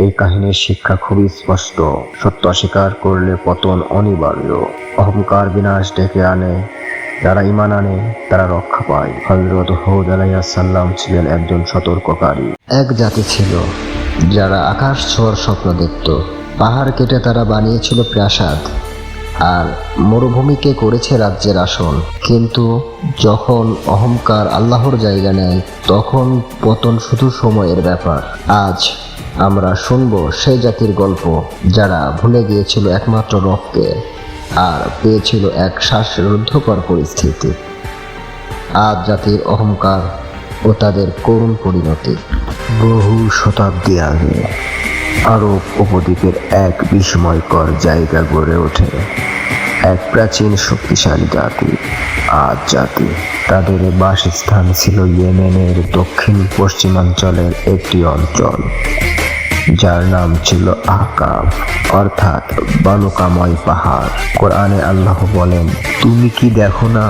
এই কাহিনীর শিক্ষা খুবই স্পষ্ট। সত্য অস্বীকার করলে পতন অনিবার্য। অহংকার বিনাশ ডেকে আনে, যারা ঈমান আনে তারা রক্ষা পায়। হযরত হুদ আলাইহিস সালাম ছিলেন একজন সতর্ককারী। এক জাতি ছিল যারা আকাশ ছোঁয়ার স্বপ্ন দেখত। পাহাড় কেটে তারা বানিয়েছিল প্রাসাদ, আর মরুভূমিকে করেছে রাজ্যের আসন। কিন্তু যখন অহংকার আল্লাহর জায়গা নেয়, তখন পতন শুধু সময়ের ব্যাপার। আজ আমরা শুনব সেই জাতির গল্প যারা ভুলে গিয়েছিল একমাত্র রবকে আর পেয়েছিল এক শ্বাসরুদ্ধকর পরিস্থিতি। আজ জাতির অহংকার ও তাদের করুণ পরিণতি। বহু শতাব্দী আগে আরব উপদ্বীপের এক বিস্ময়কর জায়গা গড়ে ওঠে এক প্রাচীন শক্তিশালী জাতি, আদ জাতি। তাদের বাসস্থান ছিল ইয়েমেনের দক্ষিণ পশ্চিমাঞ্চলের একটি অঞ্চল, যার নাম ছিল আহকাব, অর্থাৎ বালুকাময় পাহাড়। কোরআনে আল্লাহ বলেন, তুমি কি দেখো না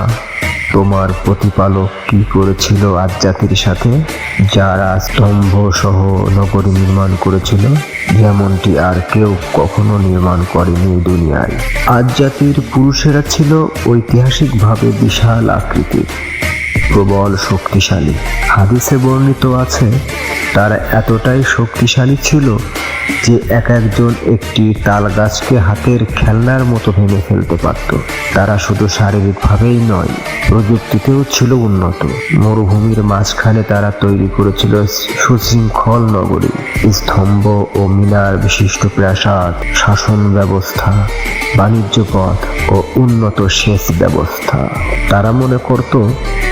তোমার প্রতিপালক কি করেছিল আদ জাতির সাথে, যারা স্তম্ভ সহ নগরী নির্মাণ করেছিল, যেমনটি আর কেউ কখনো নির্মাণ করেনি দুনিয়ায়। আদ জাতির পুরুষেরা ছিল ঐতিহাসিকভাবে বিশাল আকৃতির, প্রবল শক্তিশালী। হাদিসে বর্ণিত আছে, তারা এতটাই শক্তিশালী ছিল যে এক একজন একটি তাল গাছকে হাতের খেলনার মতো ভেঙে ফেলতে পারত। তারা শুধু শারীরিকভাবেই নয়, প্রযুক্তিতেও ছিল উন্নত। মরুভূমির মাঝখানে তারা তৈরি করেছিল সুশৃঙ্খল নগরী, স্তম্ভ ও মিনার বিশিষ্ট প্রাসাদ, শাসন ব্যবস্থা, বাণিজ্য পথ ও উন্নত সেচ ব্যবস্থা। তারা মনে করত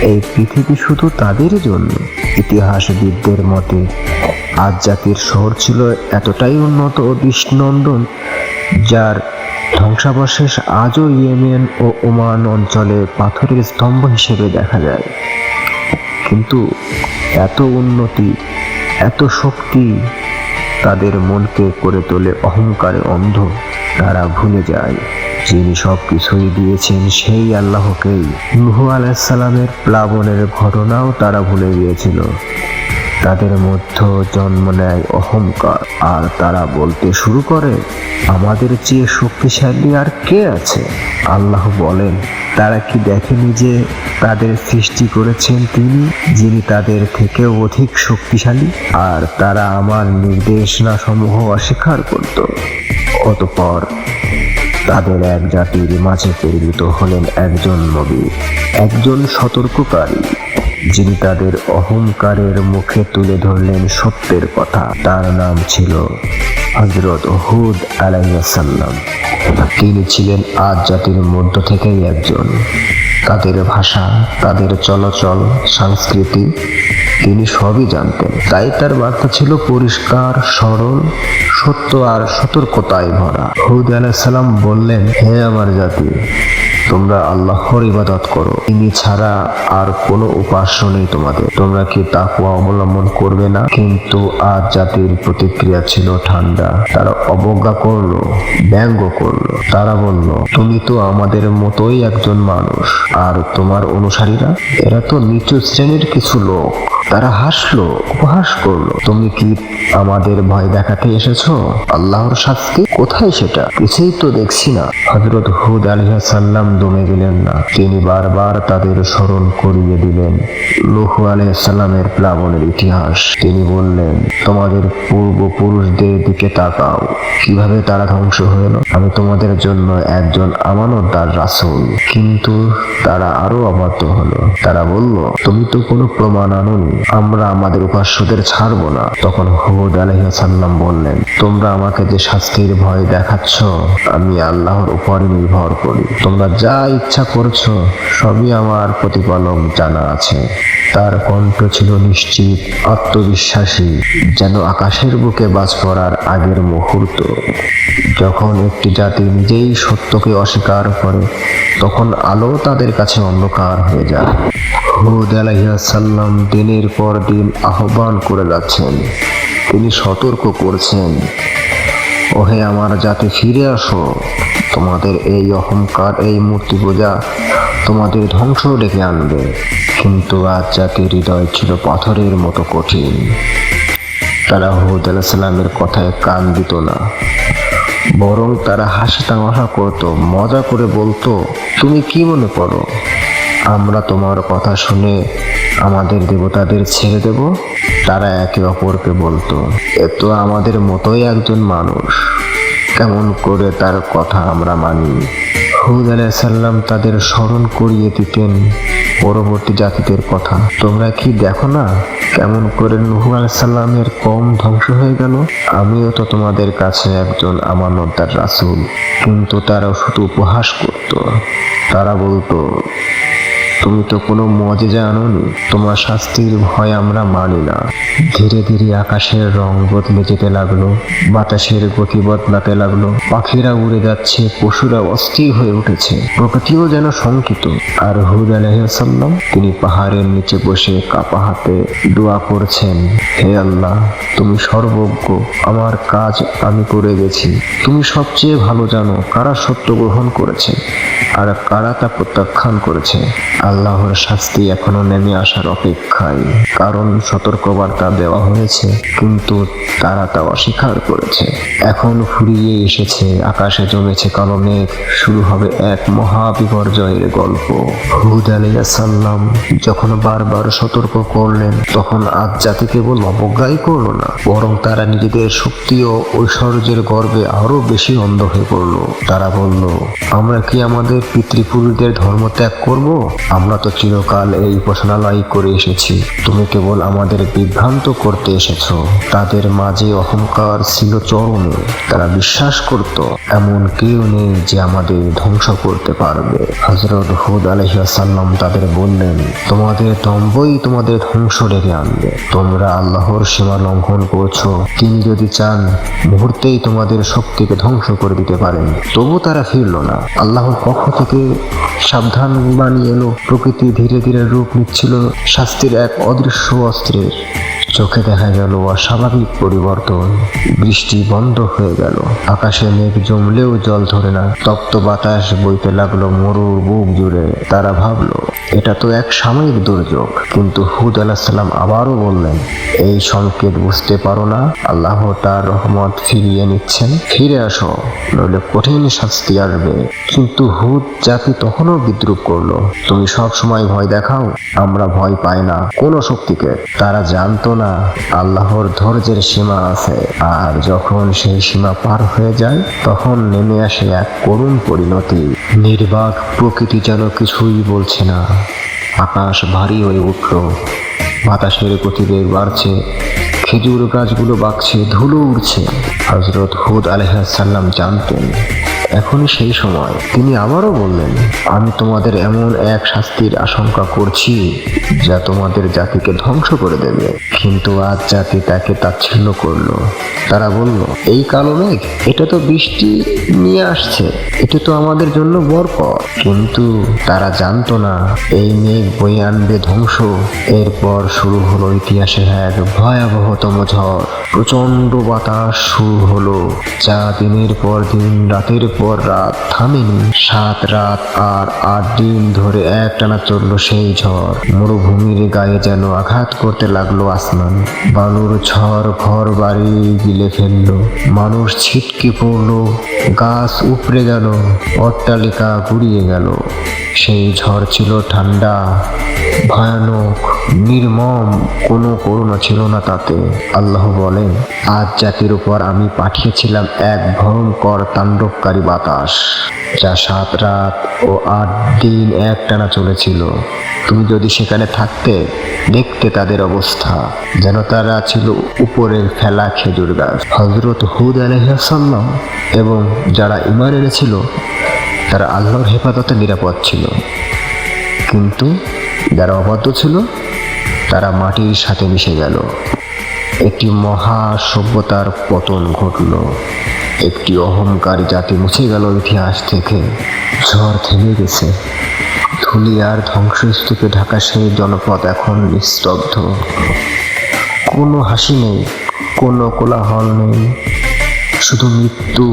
এই পৃথিবী শুধু তাদের জন্য। ইতিহাসবিদদের মতে আদ জাতির শহর ছিল এতটাই উন্নত ও দৃষ্টিনন্দন, যার ধ্বংসাবশেষ আজও ইয়েমেন ও ওমান অঞ্চলে পাথরের স্তম্ভ হিসেবে দেখা যায়। কিন্তু এত উন্নতি, এত শক্তি তাদের মনকে করে তোলে অহংকারে অন্ধ। তারা ভুলে যায় যিনি সব কিছুই দিয়েছেন সেই আল্লাহকেই। নূহ আলাইহিস সালামের প্লাবনের ঘটনাও তারা ভুলে গিয়েছিল। তাদের মধ্যে জন্ম নেয় অহংকার, আর তারা বলতে শুরু করে, আমাদের চেয়ে শক্তিশালী আর কে আছে? আল্লাহ বলেন, তারা কি দেখেনি যে তাদের সৃষ্টি করেছেন তিনি, যিনি তাদের থেকেও অধিক শক্তিশালী? আর তারা আমার নির্দেশনা সমূহ অস্বীকার করত। অতঃপর তাদের এক জাতির মাঝে প্রেরিত হলেন একজন নবী, একজন সতর্ককারী, যিনি তাদের অহংকারের মুখে তুলে ধরলেন সত্যের কথা। তার নাম ছিল হযরত হুদ আলাইহিস সালাম। তিনি ছিলেন আদ জাতির মধ্য থেকেই একজন। তাদের ভাষা, তাদের চলাচল, সংস্কৃতি তিনি সবই জানতেন। তাই তার বার্তা ছিল পরিষ্কার, সরল, সত্য আর সতর্কতায় ভরা। হুদ আলাইহিস সালাম বললেন, হে আমার জাতি, তোমরা আল্লাহর ইবাদত করো, তিনি ছাড়া আর কোনো উপাস্য নেই তোমাদের। তোমরা কি তাকওয়া অবলম্বন করবে না? কিন্তু আদ জাতির প্রতিক্রিয়া ছিল ঠান্ডা। তারা অবজ্ঞা করলো, ব্যঙ্গ করলো। তারা বলল, তুমি তো আমাদের মতোই একজন মানুষ, আর তোমার অনুসারীরা এরা তো নিচু শ্রেণীর কিছু লোক। তারা হাসলো, উপহাস করলো। তুমি কি আমাদের ভয় দেখাতে এসেছো? আল্লাহর শাস্তি কোথায় সেটা? কিছুই তো দেখছি না। হযরত হুদ আলাইহিস সালাম দমে গেলেন না। তিনি বারবার তাদের স্মরণ করিয়ে দিলেন নূহ আলাইহিস সালামের প্লাবনের ইতিহাস। তিনি বললেন, তোমাদের পূর্বপুরুষদের দিকে তাকাও, কিভাবে তারা ধ্বংস হলো। আমি তোমাদের জন্য একজন আমানতদার রাসূল। কিন্তু তারা আরো অবাধ্য হলো। তারা বলল, তুমি তো কোনো প্রমাণ আনোনি, আমরা আমাদের উপাস্যদের ছাড়বো না। তখন হুদ আলাইহিস সালাম বললেন, তোমরা আমাকে যে শাস্তির ভয় দেখাচ্ছ, আমি আল্লাহর উপর নির্ভর করি। তোমরা যা ইচ্ছা করছো সবই আমার প্রতিপালক জানা আছে। তার কণ্ঠ ছিল নিশ্চিত, আত্মবিশ্বাসী, যেন আকাশের বুকে বাজ পড়ার আগের মুহূর্ত। যখন একটি জাতি নিজেই সত্যকে অস্বীকার করে, তখন আলো তাদের কাছে অন্ধকার হয়ে যায়। হুদ আলাইহিস সালাম দিনের পর দিন আহ্বান করে যাচ্ছেন। তিনি সতর্ক করছেন, ওহে আমার জাতি, ফিরে আসো। তোমাদের এই অহংকার, এই মূর্তি পূজা তোমাদের ধ্বংস ডেকে আনবে। কিন্তু আজ জাতির হৃদয় ছিল পাথরের মতো কঠিন। তারা হুদ আলাইহিস সালামের কথায় কান দিত না, বরং তারা হাসি তামাশা করতো, মজা করে বলতো, তুমি কি মনে করো আমরা তোমার কথা শুনে আমাদের দেবতাদের ছেড়ে দেব? তারা একে অপরকে বলতো, এ তো আমাদের মতোই একজন মানুষ, কেমন করে তার কথা আমরা মানি? হুদ আলাইহিস সালাম তাদের স্মরণ করিয়ে দিতেন পরবর্তী জাতিদের কথা। তোমরা কি দেখো না কেমন করে নূহ আলাইহিস সালামের কওম ধ্বংস হয়ে গেল? আমিও তো তোমাদের কাছে একজন আমানতদার রাসূল। কিন্তু তারা শুধু উপহাস করত। তারা বলতো, তুমি তো কোনো মুজিজা আনোনি, তোমার শাস্তির ভয় আমরা মানি না। ধীরে ধীরে আকাশের রং বদলে যেতে লাগলো, বাতাসের গতি বদলাতে লাগলো, পাখিরা উড়ে যাচ্ছে, পশুরা অস্থির হয়ে উঠেছে, প্রকৃতিও যেন শঙ্কিত। আর হুদ আলাইহিস সালাম তিনি পাহাড়ের নিচে বসে কাপা হাতে দোয়া করছেন, হে আল্লাহ, তুমি সর্বজ্ঞ, আমার কাজ আমি করে গেছি। তুমি সবচেয়ে ভালো জানো কারা সত্য গ্রহণ করেছে আর কারা তা প্রত্যাখ্যান করেছে। আল্লাহর শাস্তি এখনো নেমে আসার অপেক্ষায়, কারণ সতর্কবার্তা দেওয়া হয়েছে কিন্তু তারা তা অস্বীকার করেছে। এখন ফুরিয়ে এসেছে, আকাশে জমেছে কালো মেঘ, শুরু হবে এক মহা বিপর্যয়ের গল্প। হুদ আলাইহিস সালাম যখন বারবার সতর্ক করলেন, তখন আজ জাতি কেবল অবজ্ঞাই করল না, বরং তারা নিজেদের শক্তি ও ঐশ্বর্যের গর্বে আরো বেশি অন্ধ হয়ে পড়ল। তারা বলল, আমরা কি আমাদের পিতৃপুরুষদের ধর্ম ত্যাগ করব? আমরা তো চিরকাল এই উপাসনালয় করে এসেছি, তুমি কেবল আমাদের বিভ্রান্ত করতে এসেছ। তাদের মাঝে অহংকার ছিল চরমে। তারা বিশ্বাস করত এমন কেউ নেই যে আমাদের ধ্বংস করতে পারবে। হযরত হুদ আলাইহিস সালাম তাদের বললেন, তোমাদের দম্ভই তোমাদের ধ্বংস ডেকে আনবে। তোমরা আল্লাহর সীমা লঙ্ঘন করছো। তিনি যদি চান মুহূর্তেই তোমাদের শক্তিকে ধ্বংস করে দিতে পারেন। তবু তারা ফিরল না। আল্লাহর পক্ষ থেকে সাবধান বাণী এলো। প্রকৃতি ধীরে ধীরে রূপ নিচ্ছিল শাস্তির এক অদৃশ্য অস্ত্রের। চোখে দেখা গেল অস্বাভাবিক পরিবর্তন। বৃষ্টি বন্ধ হয়ে গেল, আকাশে মেঘ জমলেও জল ধরে না, তপ্ত বাতাস বইতে লাগলো মরুর বুক জুড়ে। তারা ভাবলো এটা তো এক সাময়িক দুর্যোগ। কিন্তু হুদ আলাইহিস সালাম আবারও বললেন, এই সংকেত বুঝতে পারো না? আল্লাহ তার রহমত ফিরিয়ে নিচ্ছেন, ফিরে আসো, নইলে কঠিন শাস্তি আসবে। কিন্তু হুদ জাতি তখনও বিদ্রুপ করলো, তুমি সব সময় ভয় দেখাও, আমরা ভয় পাই না কোনো শক্তিকে। তারা জানতো না আল্লাহর ধৈর্যের সীমা আছে, আর যখন সেই সীমা পার হয়ে যায় তখন নেমে আসে এক করুণ পরিণতি। নির্বাক প্রকৃতি যেন কিছুই বলছে না। আকাশ ভারী হয়ে উঠল, বাতাসের গতিবেগ বাড়ছে, খেজুর গাছগুলো বাঁকছে, ধুলো উড়ছে। হযরত হুদ আলাইহিস সালাম জানতেন এখনই সেই সময়। তিনি আবারও বললেন, আমি তোমাদের এমন এক শাস্তির আশঙ্কা করছি যা তোমাদের জাতিকে ধ্বংস করে দেবে। কিন্তু আজ জাতি তাকে তাচ্ছিল্য করলো। তারা বলল, এই কালো মেঘ, এটা তো বৃষ্টি নিয়ে আসছে, এটা তো আমাদের জন্য বরকত। কিন্তু তারা জানতো না এই মেঘ বয়ে আনবে ধ্বংস। এরপর শুরু হলো ইতিহাসের এক ভয়াবহতম ঝড়। প্রচন্ড বাতাস শুরু হলো, যা দিনের পর দিন, রাতের পর রাত থামেনি। 7 রাত আর 8 দিন ধরে একটানা চলল সেই ঝড়। মরুভূমির গায়ে যেন আঘাত করতে লাগলো আসমান। বালুর ঝড় ঘর বাড়ি গিলে ফেললো, মানুষ ছিটকে পড়লো, গাছ উপড়ে গেল, অট্টালিকা গুড়িয়ে গেল। সেই ঝড় ছিল ঠান্ডা, ভয়ানক, নির্মম, কোনো করুণা ছিল না তাতে। আল্লাহ বলেন, আজ জাতির উপর আমি পাঠিয়েছিলাম এক ভয়ঙ্কর তাণ্ডবকারী বাতাস, যা 7 রাত ও 8 দিন একটানা চলেছিল। তুমি যদি সেখানে থাকতে, দেখতে তাদের অবস্থা যেন তারা ছিল উপরের ফেলা খেজুর গাছ। হযরত হুদ আলাইহিস সালাম এবং যারা ঈমান এনেছিল তারা আল্লাহর হেফাজতে নিরাপদ ছিল, কিন্তু যারা অবাধ্য ছিল তারা মাটির সাথে মিশে গেল। একটি মহা সভ্যতার পতন ঘটল, একটি অহংকারী জাতি মুছে গেল ইতিহাস থেকে। ঝড় থেমে গেছে, ধুলি আর ধ্বংসস্তূপে ঢাকা সেই জনপদ এখন নিস্তব্ধ। কোনো হাসি নেই, কোনো কোলাহল নেই, শুধু মৃত্যু,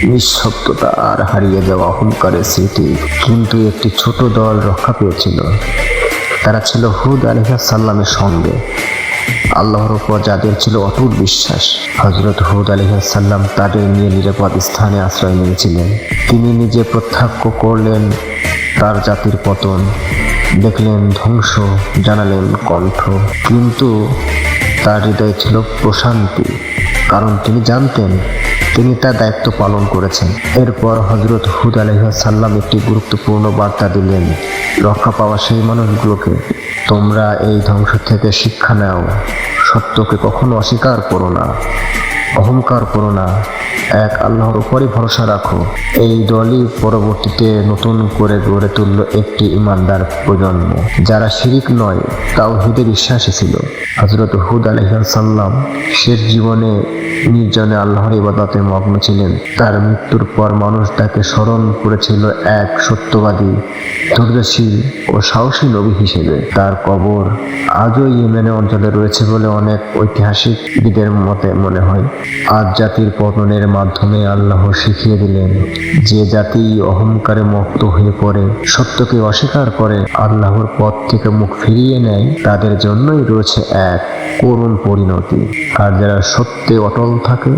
নিঃশব্দতা আর হারিয়ে যাওয়া অহংকারের স্মৃতি। কিন্তু একটি ছোট দল রক্ষা পেয়েছিল। তারা ছিল হুদ আলাইহিস সালামের সঙ্গে। আল্লাহর উপর যাদের ছিল অটুট বিশ্বাস, হযরত হুদ আলাইহিস সালাম তাদের নিয়ে নিরাপদ স্থানে আশ্রয় নিয়েছিলেন। তিনি নিজে প্রত্যক্ষ করলেন তার জাতির পতন, দেখলেন ধ্বংস, জানালেন কণ্ঠ, কিন্তু তার হৃদয়ে ছিল প্রশান্তি, কারণ তিনি জানতেন তিনি তার দায়িত্ব পালন করেছেন। এরপর হযরত হুদ আলাইহিস সালাম একটি গুরুত্বপূর্ণ বার্তা দিলেন রক্ষা পাওয়া সেই মানুষগুলোকে, তোমরা এই ধ্বংস থেকে শিক্ষা নাও, সত্যকে কখনো অস্বীকার করো না, অহংকার করো না, এক আল্লাহর উপরই ভরসা রাখো। এই দলই পরবর্তীতে নতুন করে গড়ে তুলল একটি ইমানদার প্রজন্ম, যারা শিরিক নয় তাওহীদে বিশ্বাসী ছিল। হযরত হুদ আলাইহিস সালাম শেষ জীবনে নির্জনে আল্লাহর ইবাদতে মগ্ন ছিলেন। তার মৃত্যুর পর মানুষ তাকে স্মরণ করেছিল এক সত্যবাদী, ধৈর্যশীল ও সাহসী নবী হিসেবে। তার কবর আজও ইয়েমেন অঞ্চলে রয়েছে বলে অনেক ঐতিহাসিকবিদের মতে মনে হয়। আজ জাতির পতনের মাধ্যমে আল্লাহ শিখিয়ে দিলেন, যে জাতি অহংকারে মত্ত হয়ে পড়ে, সত্যকে অস্বীকার করে, আল্লাহর পথ থেকে মুখ ফিরিয়ে নেয়, তাদের জন্যই রয়েছে এক করুণ পরিণতি। আর যারা সত্যে অটল থাকে,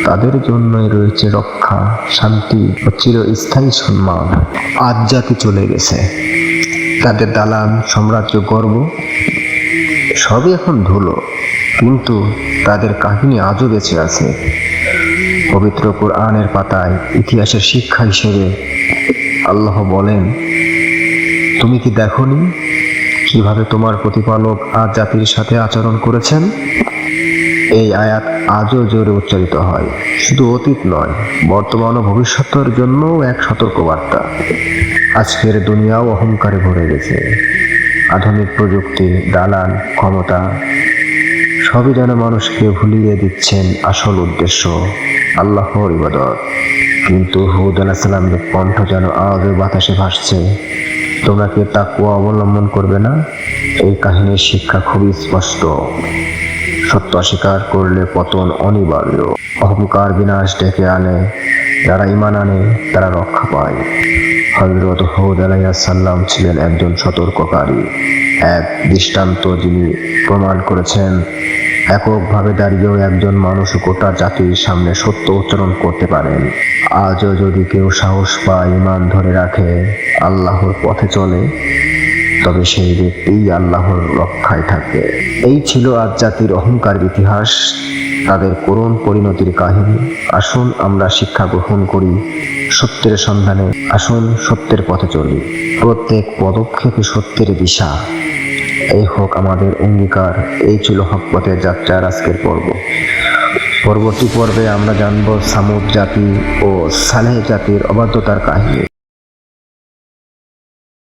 তাদের জন্যই রয়েছে রক্ষা, শান্তি ও চিরস্থায়ী সম্মান। আজ জাতি চলে গেছে, তাদের দালান, সাম্রাজ্য, গর্ব সবই এখন ধুলো, কিন্তু তাদের কাহিনী আজও বেঁচে আছে। পবিত্র কোরআনের পাতায় ইতিহাসের শিক্ষা হিসেবে আল্লাহ বলেন, তুমি কি দেখোনি কিভাবে তোমার প্রতিপালক আজ জাতির সাথে আচরণ করেছেন? এই আয়াত আজও জোরে উচ্চারিত হয়, শুধু অতীত নয়, বর্তমান ও ভবিষ্যতের জন্যও এক সতর্কবার্তা। আজকের দুনিয়াও অহংকারে ভরে গেছে। আধুনিক প্রযুক্তি, দালান, ক্ষমতা সবই যেন মানুষকে ভুলিয়ে দিচ্ছেন আসল উদ্দেশ্য, আল্লাহর ইবাদত। কিন্তু হুদ আলাইহিস সালামের কণ্ঠ যেন আজও বাতাসে ভাসছে, তোমরা কি তাকওয়া অবলম্বন করবে না? এই কাহিনীর শিক্ষা খুবই স্পষ্ট। সত্য অস্বীকার করলে পতন অনিবার্য। অহংকার বিনাশ ডেকে আনে, যারা ঈমান আনে তারা রক্ষা পায়। হযরত হুদ আলাইহিস সালাম ছিলেন একজন সতর্ককারী, এক দৃষ্টান্ত, যিনি প্রমাণ করেছেন এককভাবে দাঁড়িয়েও একজন মানুষ গোটা জাতির সামনে সত্য উচ্চারণ করতে পারেন। আজও যদি কেউ সাহস পায়, ঈমান ধরে রাখে, আল্লাহর পথে চলে, তবে সেই ব্যক্তি আল্লাহর রক্ষায় থাকে। এই ছিল আজ জাতির অহংকার ইতিহাস, তাদের করুণ পরিণতির কাহিনী। আসুন আমরা শিক্ষা গ্রহণ করি সত্যের সন্ধানে, আসুন সত্যের পথে চলি, প্রত্যেক পদক্ষেপে সত্যের দিশা। এই হোক আমাদের অঙ্গীকার। এই ছিল হক পথের যাত্রার আজকের পর্ব। পরবর্তী পর্বে আমরা জানব সামুদ জাতি ও সালেহ জাতির অবাধ্যতার কাহিনী।